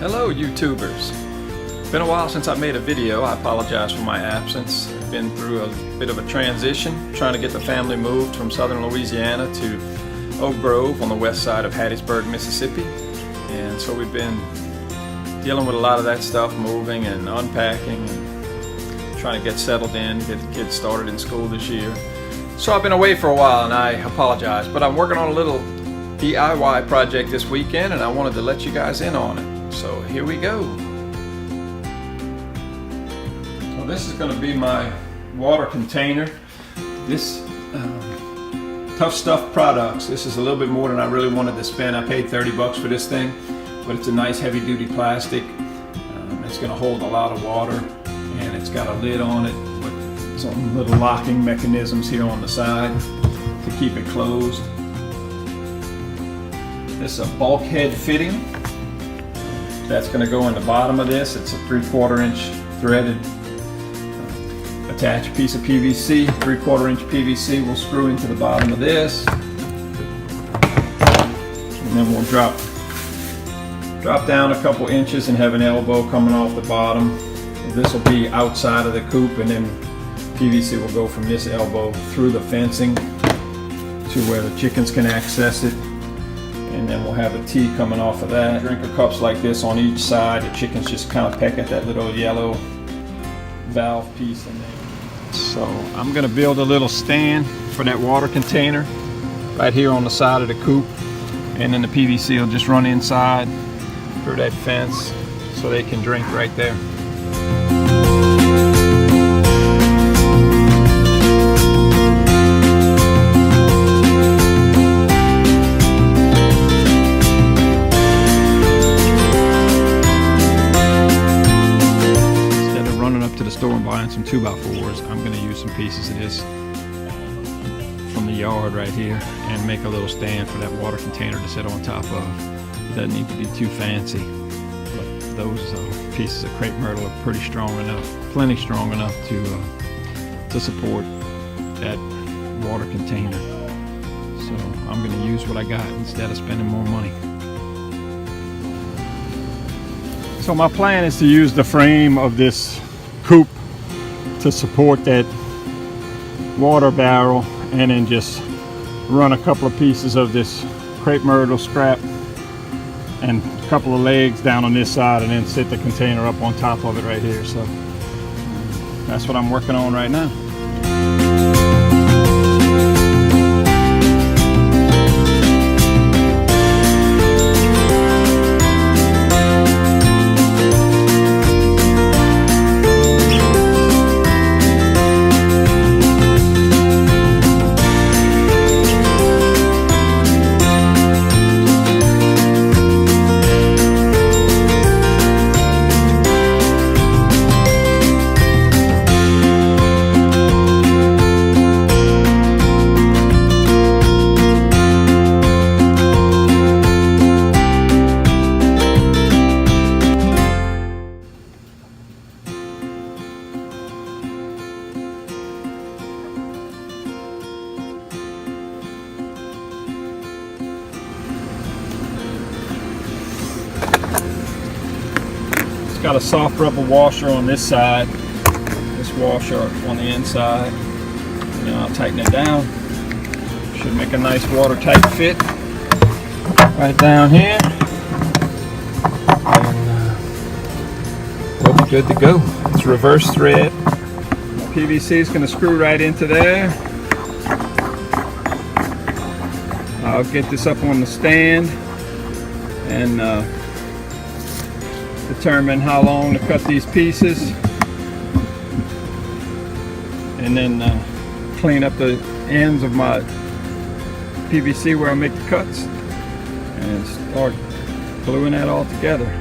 Hello YouTubers! Been a while since I made a video. I apologize for my absence. I've been through a bit of a transition trying to get the family moved from southern Louisiana to Oak Grove on the west side of Hattiesburg, Mississippi. And so we've been dealing with a lot of that stuff, moving and unpacking and trying to get settled in, get the kids started in school this year. So I've been away for a while and I apologize, but I'm working on a little DIY project this weekend and I wanted to let you guys in on it. So here we go. So this is going to be my water container. This Tough Stuff Products. This is a little bit more than I really wanted to spend. I paid 30 bucks for this thing, but it's a nice heavy duty plastic. It's going to hold a lot of water and it's got a lid on it with some little locking mechanisms here on the side to keep it closed. This is a bulkhead fitting. That's going to go in the bottom of this. It's a 3/4 inch threaded attached piece of PVC. 3/4 inch PVC will screw into the bottom of this. And then we'll drop down a couple inches and have an elbow coming off the bottom. This will be outside of the coop, and then PVC will go from this elbow through the fencing to where the chickens can access it. And then we'll have a T coming off of that. Drinker cups like this on each side. The chickens just kind of peck at that little yellow valve piece in there. So I'm going to build a little stand for that water container right here on the side of the coop. And then the PVC will just run inside through that fence so they can drink right there. Store and buying some 2x4s, I'm going to use some pieces of this from the yard right here and make a little stand for that water container to sit on top of. It doesn't need to be too fancy, but those pieces of crepe myrtle are pretty strong enough, plenty strong enough to support that water container. So I'm going to use what I got instead of spending more money. So my plan is to use the frame of this coop to support that water barrel, and then just run a couple of pieces of this crepe myrtle scrap and a couple of legs down on this side, and then sit the container up on top of it right here. So that's what I'm working on right now. Got a soft rubber washer on this side, this washer on the inside, and then I'll tighten it down. Should make a nice watertight fit right down here, and we'll be good to go. It's reverse thread. The PVC is going to screw right into there. I'll get this up on the stand and determine how long to cut these pieces, and then clean up the ends of my PVC where I make the cuts and start gluing that all together.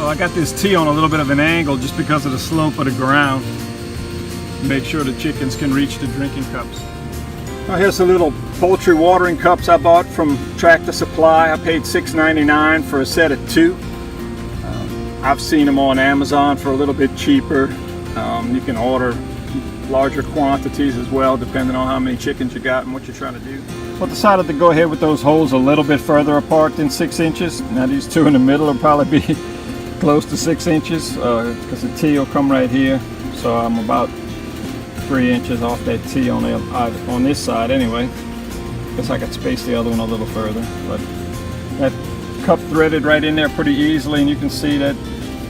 I got this T on a little bit of an angle just because of the slope of the ground. Make sure the chickens can reach the drinking cups. Now here's the little poultry watering cups I bought from Tractor Supply. I paid $6.99 for a set of 2. I've seen them on Amazon for a little bit cheaper. You can order larger quantities as well, depending on how many chickens you got and what you're trying to do. I decided to go ahead with those holes a little bit further apart than 6 inches. Now these 2 in the middle will probably be close to 6 inches because the T will come right here. So I'm about 3 inches off that T on this side anyway. Guess I could space the other one a little further. But that cup threaded right in there pretty easily, and you can see that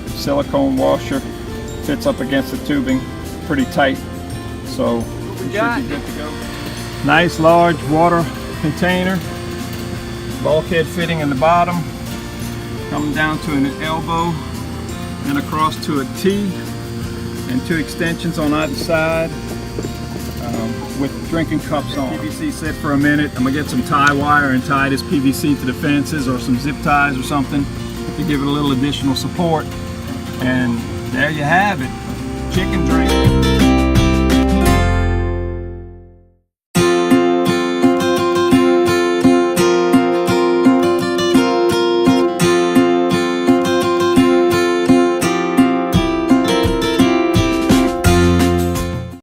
silicone washer fits up against the tubing pretty tight. So we should be good to go. Nice large water container, bulkhead fitting in the bottom, coming down to an elbow and across to a T, and 2 extensions on either side with drinking cups on. PVC set for a minute. I'm gonna get some tie wire and tie this PVC to the fences or some zip ties or something to give it a little additional support. And there you have it, chicken drink.